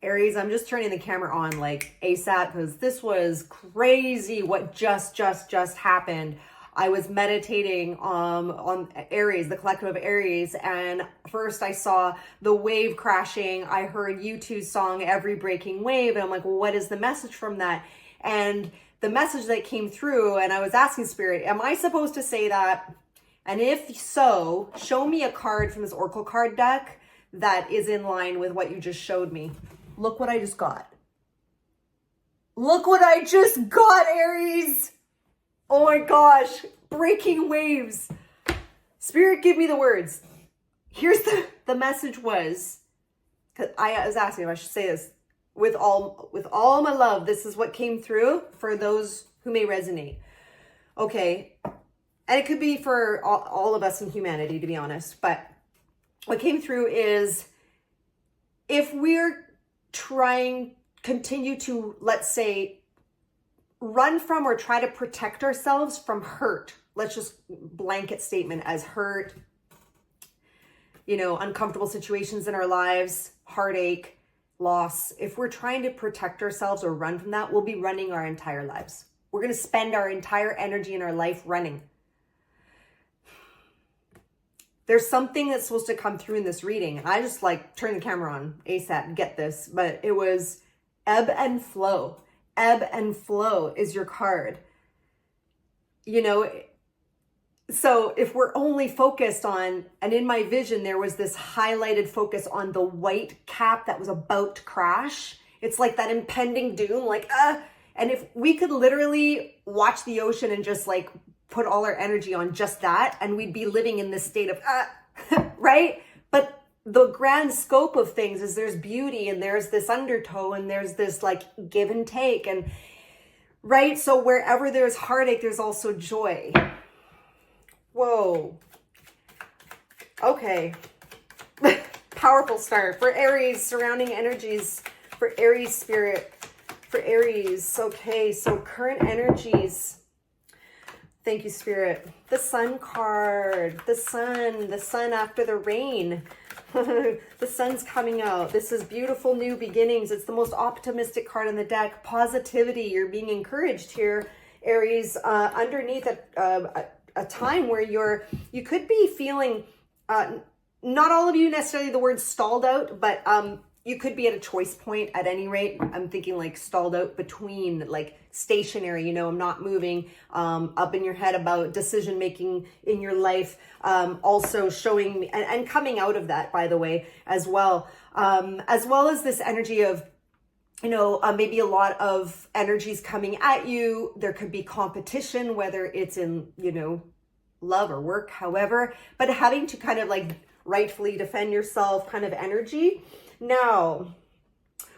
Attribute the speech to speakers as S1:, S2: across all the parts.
S1: Aries, I'm just turning the camera on like ASAP because this was crazy what just happened. I was meditating on Aries, the collective of Aries, and first I saw the wave crashing. I heard U2's song, Every Breaking Wave, and I'm like, well, what is the message from that? And the message that came through, and I was asking Spirit, am I supposed to say that? And if so, show me a card from this Oracle card deck that is in line with what you just showed me. Look what I just got. Look what I just got, Aries. Oh my gosh, breaking waves. Spirit, give me the words. Here's the message was, because I was asking if I should say this, with all my love, this is what came through for those who may resonate. Okay, and it could be for all of us in humanity, to be honest, but what came through is if we're continue to, let's say, run from or try to protect ourselves from hurt. Let's just blanket statement as hurt, uncomfortable situations in our lives, heartache, loss. If we're trying to protect ourselves or run from that, we'll be running our entire lives. We're going to spend our entire energy in our life running. There's something that's supposed to come through in this reading. And I just turn the camera on ASAP and get this, but it was ebb and flow. Ebb and flow is your card. So if we're only focused on, and in my vision, there was this highlighted focus on the white cap that was about to crash. It's like that impending doom, and if we could literally watch the ocean and just put all our energy on just that, and we'd be living in this state of, right? But the grand scope of things is there's beauty and there's this undertow and there's this give and take, and right? So wherever there's heartache, there's also joy. Whoa. Okay. Powerful start for Aries, surrounding energies for Aries spirit, for Aries. Okay, so current energies. Thank you, Spirit. The Sun card, the sun after the rain. The sun's coming out. This is beautiful new beginnings. It's the most optimistic card in the deck. Positivity. You're being encouraged here, Aries, underneath a time where you could be feeling, not all of you necessarily the word stalled out, but you could be at a choice point at any rate. I'm thinking stalled out between stationary, I'm not moving, up in your head about decision making in your life, also showing me and coming out of that, by the way, as well as this energy of, maybe a lot of energies coming at you. There could be competition, whether it's in, love or work, however, but having to kind of rightfully defend yourself kind of energy. Now,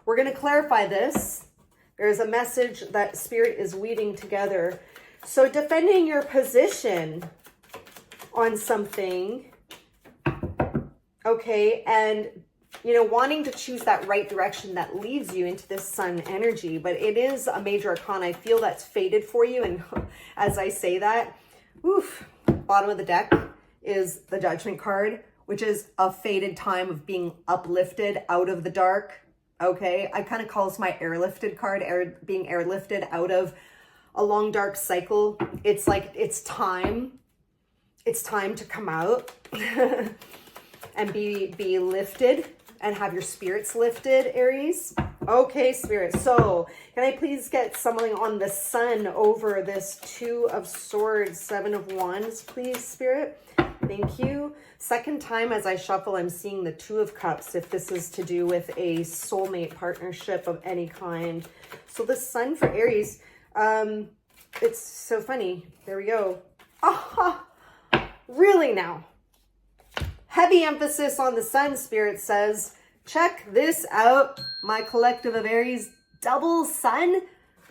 S1: we're going to clarify this. There's a message that Spirit is weaving together. So defending your position on something, okay, and, wanting to choose that right direction that leads you into this sun energy, but it is a major arcana. I feel that's faded for you. And as I say that, bottom of the deck is the Judgment card, which is a faded time of being uplifted out of the dark. Okay, I kind of call this my airlifted card, being airlifted out of a long dark cycle. It's it's time to come out and be lifted and have your spirits lifted, Aries. Okay, Spirit. So can I please get something on the sun over this Two of Swords, Seven of Wands, please, Spirit? Thank you. Second time as I shuffle, I'm seeing the Two of Cups, if this is to do with a soulmate partnership of any kind. So the sun for Aries, it's so funny. There we go. Aha! Really now? Heavy emphasis on the sun, Spirit says. Check this out, my collective of Aries. Double sun.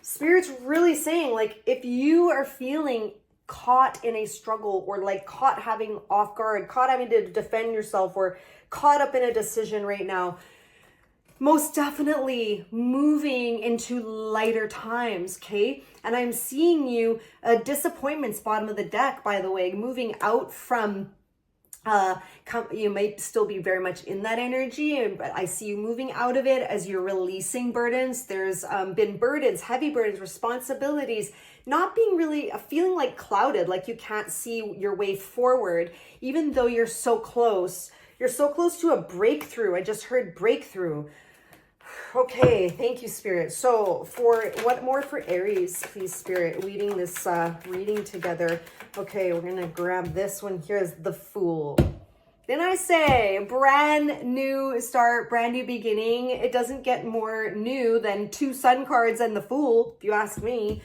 S1: Spirit's really saying, if you are feeling caught in a struggle or caught having off guard, caught having to defend yourself, or caught up in a decision right now, most definitely moving into lighter times, okay? And I'm seeing you, disappointments, bottom of the deck, by the way, moving out from You may still be very much in that energy, but I see you moving out of it as you're releasing burdens. There's been burdens, heavy burdens, responsibilities, not being really, feeling like clouded, like you can't see your way forward, even though you're so close. You're so close to a breakthrough. I just heard breakthrough. Okay, thank you, Spirit. So what more for Aries, please, Spirit, leading this reading together. Okay, we're going to grab this one here as the Fool. Then I say, brand new start, brand new beginning. It doesn't get more new than 2 Sun cards and the Fool, if you ask me.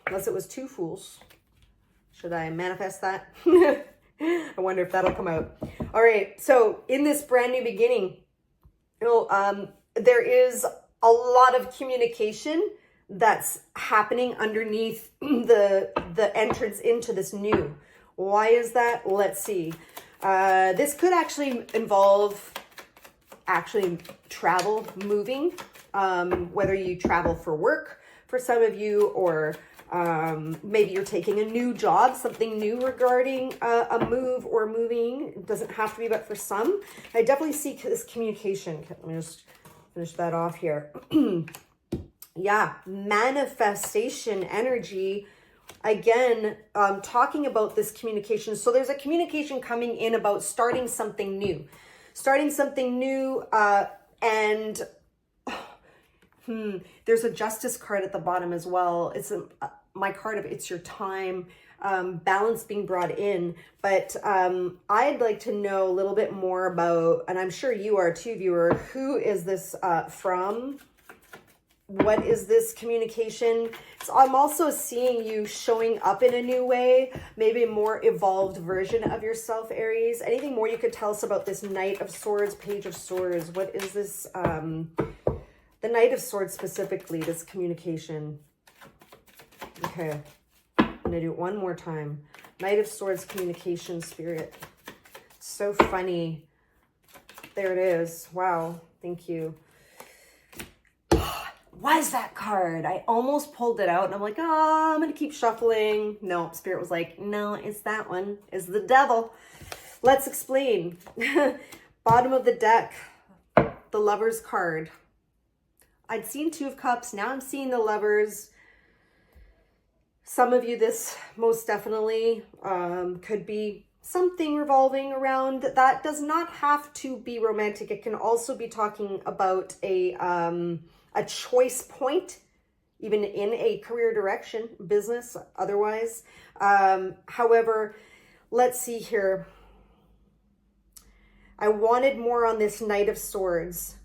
S1: Unless it was 2 Fools. Should I manifest that? I wonder if that'll come out. All right, so in this brand new beginning, there is a lot of communication that's happening underneath the entrance into this new. Why is that? Let's see. This could actually involve travel, moving, whether you travel for work for some of you, or maybe you're taking a new job, something new regarding a move or moving. It doesn't have to be, but for some, I definitely see this communication. Let me just finish that off here. Yeah, manifestation energy. Again, talking about this communication. So there's a communication coming in about starting something new. And there's a Justice card at the bottom as well. It's my card of it's your time, balance being brought in. But I'd like to know a little bit more about, and I'm sure you are too, viewer, who is this from? What is this communication? So I'm also seeing you showing up in a new way, maybe a more evolved version of yourself, Aries. Anything more you could tell us about this Knight of Swords, Page of Swords? What is this, the Knight of Swords specifically, this communication? Okay, I'm gonna do it one more time. Knight of Swords, communication, Spirit. It's so funny. There it is. Wow, thank you. Was that card? I almost pulled it out and I'm like, oh, I'm gonna keep shuffling. No, Spirit was like, no, it's that one. It's the Devil. Let's explain. Bottom of the deck, the Lovers card. I'd seen 2 of Cups. Now I'm seeing the Lovers. Some of you, this most definitely could be something revolving around. That does not have to be romantic. It can also be talking about a choice point, even in a career direction, business, otherwise. However, let's see here. I wanted more on this Knight of Swords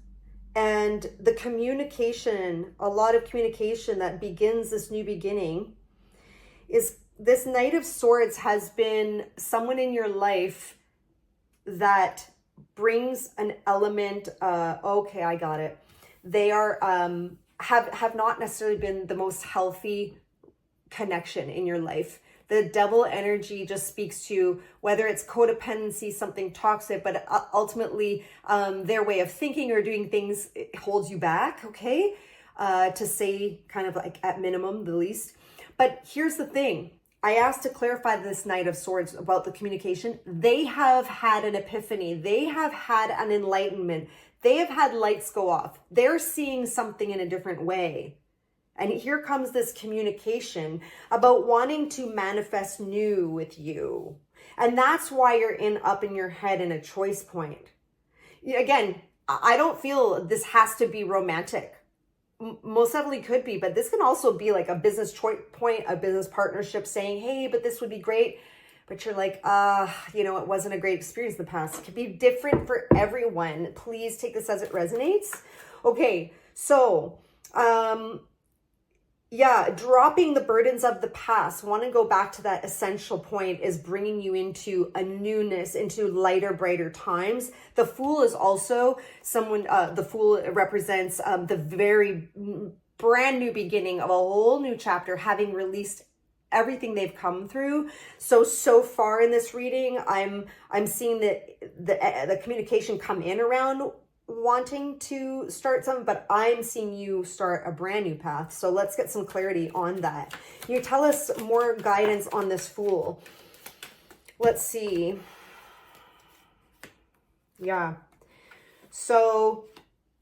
S1: and the communication, a lot of communication that begins this new beginning. Is this Knight of Swords has been someone in your life that brings an element, okay, I got it. They are, have not necessarily been the most healthy connection in your life. The Devil energy just speaks to whether it's codependency, something toxic, but ultimately their way of thinking or doing things holds you back, okay? To say kind of like at minimum, the least. But here's the thing. I asked to clarify this Knight of Swords about the communication. They have had an epiphany. They have had an enlightenment. They have had lights go off. They're seeing something in a different way. And here comes this communication about wanting to manifest new with you. And that's why you're up in your head in a choice point. Again, I don't feel this has to be romantic. Most definitely could be, but this can also be like a business choice point, a business partnership saying, hey, but this would be great. But you're like, it wasn't a great experience in the past. It could be different for everyone. Please take this as it resonates. Okay, so, dropping the burdens of the past. Want to go back to that essential point is bringing you into a newness, into lighter, brighter times. The Fool is also someone, the Fool represents the very brand new beginning of a whole new chapter, having released everything they've come through. So far in this reading, I'm seeing that the communication come in around wanting to start something, but I'm seeing you start a brand new path. So let's get some clarity on that. Can you tell us more guidance on this Fool? Let's see. Yeah. So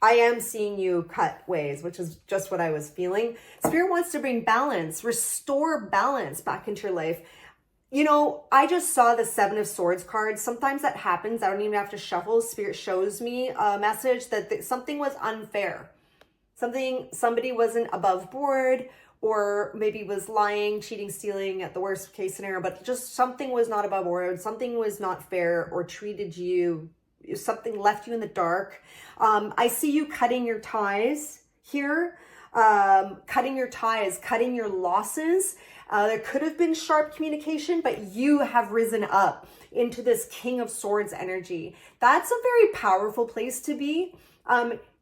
S1: I am seeing you cut ways, which is just what I was feeling. Spirit wants to bring balance, restore balance back into your life. You know, I just saw the Seven of Swords card. Sometimes that happens. I don't even have to shuffle. Spirit shows me a message that something was unfair. Somebody wasn't above board, or maybe was lying, cheating, stealing at the worst case scenario, but just something was not above board. Something was not fair, or treated you, something left you in the dark. I see you cutting your ties here, cutting your ties, cutting your losses. There could have been sharp communication, but you have risen up into this King of Swords energy. That's a very powerful place to be.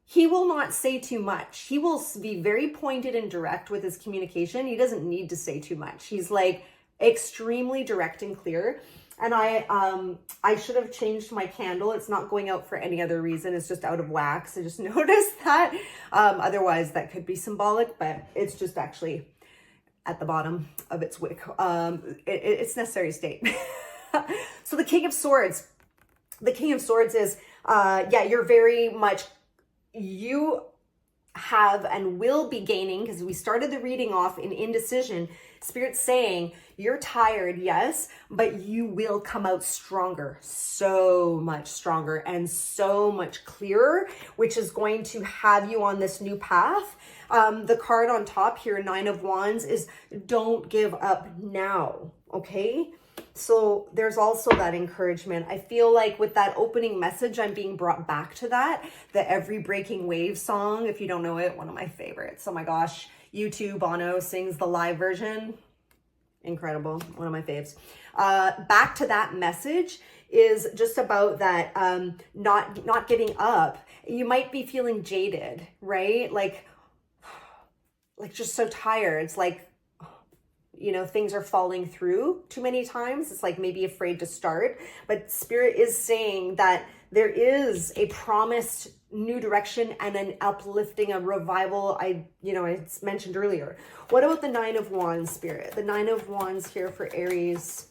S1: He will not say too much. He will be very pointed and direct with his communication. He doesn't need to say too much. He's like extremely direct and clear. And I should have changed my candle. It's not going out for any other reason. It's just out of wax. I just noticed that. Otherwise, that could be symbolic, but it's just actually at the bottom of its wick. It's necessary state. So the King of Swords. The King of Swords is, yeah, you're very much, you have and will be gaining, because we started the reading off in indecision. Spirit's saying you're tired, yes, but you will come out stronger, so much stronger and so much clearer, which is going to have you on this new path. The card on top here, Nine of Wands, is don't give up now, okay? So there's also that encouragement. I feel like with that opening message, I'm being brought back to that. The Every Breaking Wave song, if you don't know it, one of my favorites. Oh my gosh, U2, Bono sings the live version. Incredible, one of my faves. Back to that message is just about that not giving up. You might be feeling jaded, right? Like just so tired. It's like, you know, things are falling through too many times. It's like maybe afraid to start, but Spirit is saying that there is a promised new direction and an uplifting, a revival. I mentioned earlier. What about the Nine of Wands, Spirit? The Nine of Wands here for Aries.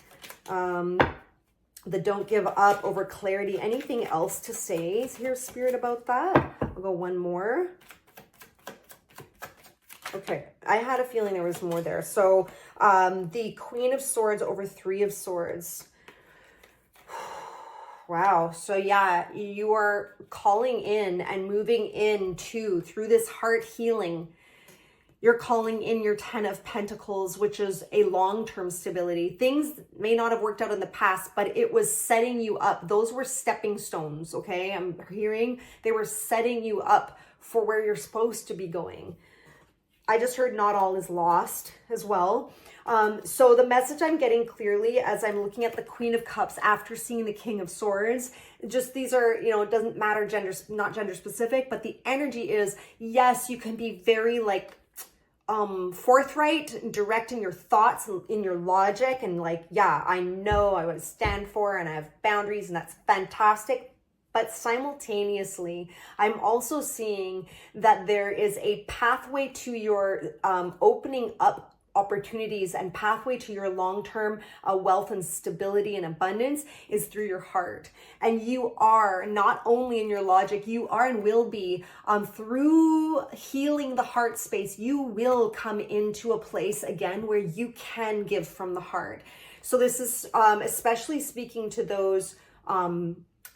S1: The don't give up, over clarity. Anything else to say here, Spirit, about that? I'll go one more. Okay, I had a feeling there was more there. So the Queen of Swords over Three of Swords. Wow. So yeah, you are calling in and moving into, through this heart healing, you're calling in your Ten of Pentacles, which is a long-term stability. Things may not have worked out in the past, but it was setting you up. Those were stepping stones, okay? I'm hearing they were setting you up for where you're supposed to be going. I just heard not all is lost as well. So the message I'm getting clearly as I'm looking at the Queen of Cups after seeing the King of Swords, just these are, you know, it doesn't matter gender, not gender specific, but the energy is, yes, you can be very like forthright, direct in your thoughts, in your logic, and like, yeah, I know I would stand for and I have boundaries, and that's fantastic. But simultaneously, I'm also seeing that there is a pathway to your opening up opportunities, and pathway to your long-term wealth and stability and abundance is through your heart. And you are not only in your logic, you are and will be through healing the heart space, you will come into a place again where you can give from the heart. So this is especially speaking to those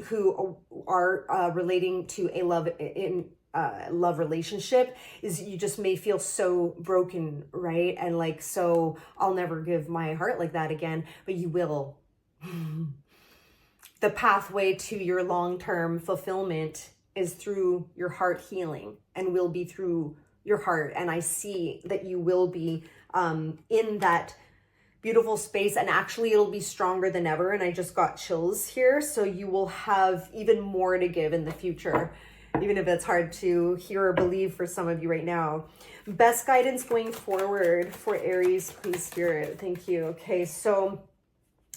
S1: who are relating to a love relationship, is you just may feel so broken, right? And like, so I'll never give my heart like that again, but you will. The pathway to your long-term fulfillment is through your heart healing, and will be through your heart. And I see that you will be in that beautiful space, and actually it'll be stronger than ever. And I just got chills here. So you will have even more to give in the future, even if it's hard to hear or believe for some of you right now. Best guidance going forward for Aries, please, Spirit. Thank you. Okay, so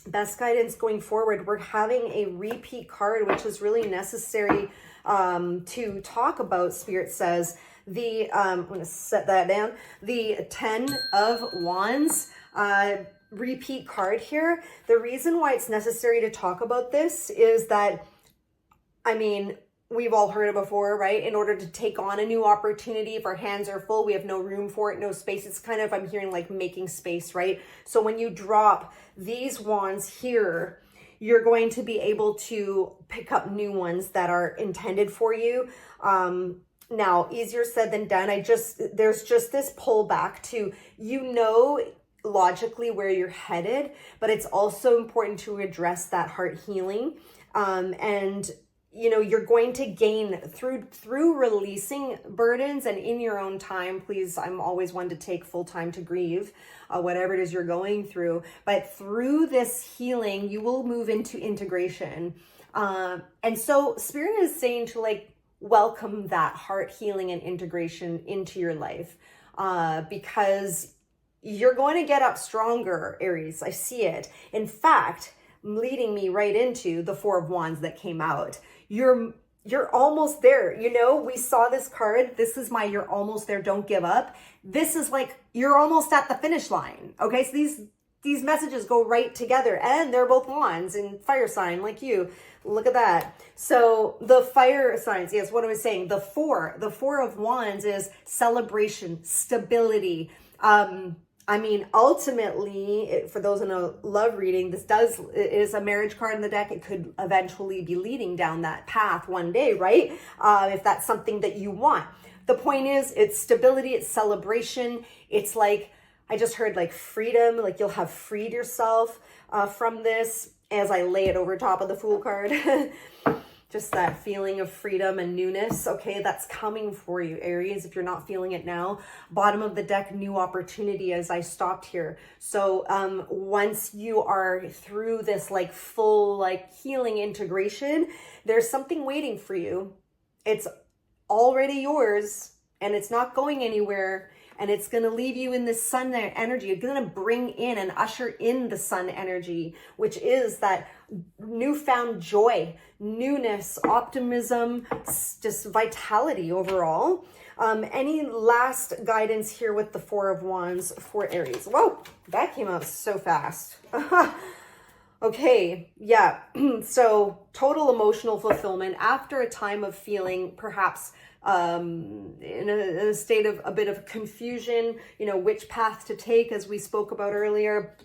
S1: best guidance going forward, we're having a repeat card, which is really necessary to talk about. Spirit says I'm going to set that down. The 10 of Wands, repeat card here. The reason why it's necessary to talk about this is that I mean, we've all heard it before, right? In order to take on a new opportunity, if our hands are full, we have no room for it, no space. It's kind of, I'm hearing like making space, right? So when you drop these wands here, you're going to be able to pick up new ones that are intended for you. Now, easier said than done. There's just this pull back to, logically where you're headed, but it's also important to address that heart healing. And you're going to gain through releasing burdens and in your own time. Please, I'm always one to take full time to grieve whatever it is you're going through. But through this healing, you will move into integration. And so Spirit is saying to like welcome that heart healing and integration into your life, because you're going to get up stronger, Aries. I see it. In fact, leading me right into the Four of Wands that came out. You're almost there. We saw this card. This is my you're almost there, don't give up. This is like you're almost at the finish line. Okay, so these messages go right together, and they're both wands and fire sign like you. Look at that. So the fire signs, yes, what I was saying, the four of wands is celebration, stability. Ultimately, for those in a love reading, it is a marriage card in the deck. It could eventually be leading down that path one day, right? If that's something that you want. The point is, it's stability, it's celebration. It's like, I just heard like freedom, like you'll have freed yourself from this as I lay it over top of the Fool card. Just that feeling of freedom and newness. Okay, that's coming for you, Aries, if you're not feeling it now. Bottom of the deck, new opportunity as I stopped here. So once you are through this like full like healing integration, there's something waiting for you. It's already yours and it's not going anywhere. And it's going to leave you in this sun energy. You're going to bring in and usher in the sun energy, which is that newfound joy, newness, optimism, just vitality overall. Any last guidance here with the Four of Wands for Aries? Whoa, that came out so fast. Okay, yeah. So total emotional fulfillment after a time of feeling perhaps in a state of a bit of confusion, which path to take, as we spoke about earlier.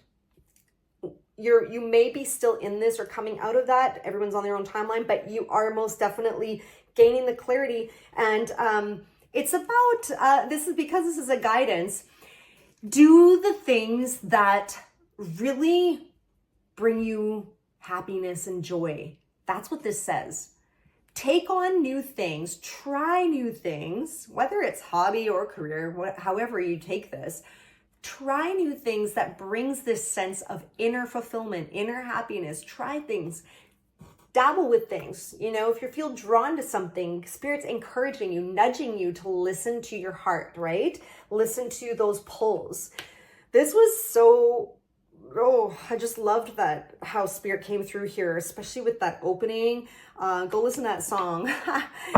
S1: You may be still in this or coming out of that. Everyone's on their own timeline, but you are most definitely gaining the clarity. And it's about, this is a guidance. Do the things that really bring you happiness and joy. That's what this says. Take on new things, try new things, whether it's hobby or career, however you take this. Try new things that brings this sense of inner fulfillment, inner happiness. Try things, dabble with things. If you feel drawn to something, Spirit's encouraging you, nudging you to listen to your heart, right? Listen to those pulls. This was so, I just loved that, how Spirit came through here, especially with that opening. Go listen to that song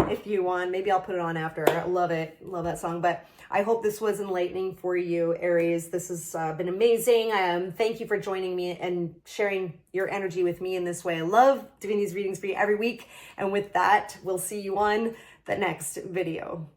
S1: if you want. Maybe I'll put it on after. I love it. Love that song. But I hope this was enlightening for you, Aries. This has been amazing. Thank you for joining me and sharing your energy with me in this way. I love doing these readings for you every week. And with that, we'll see you on the next video.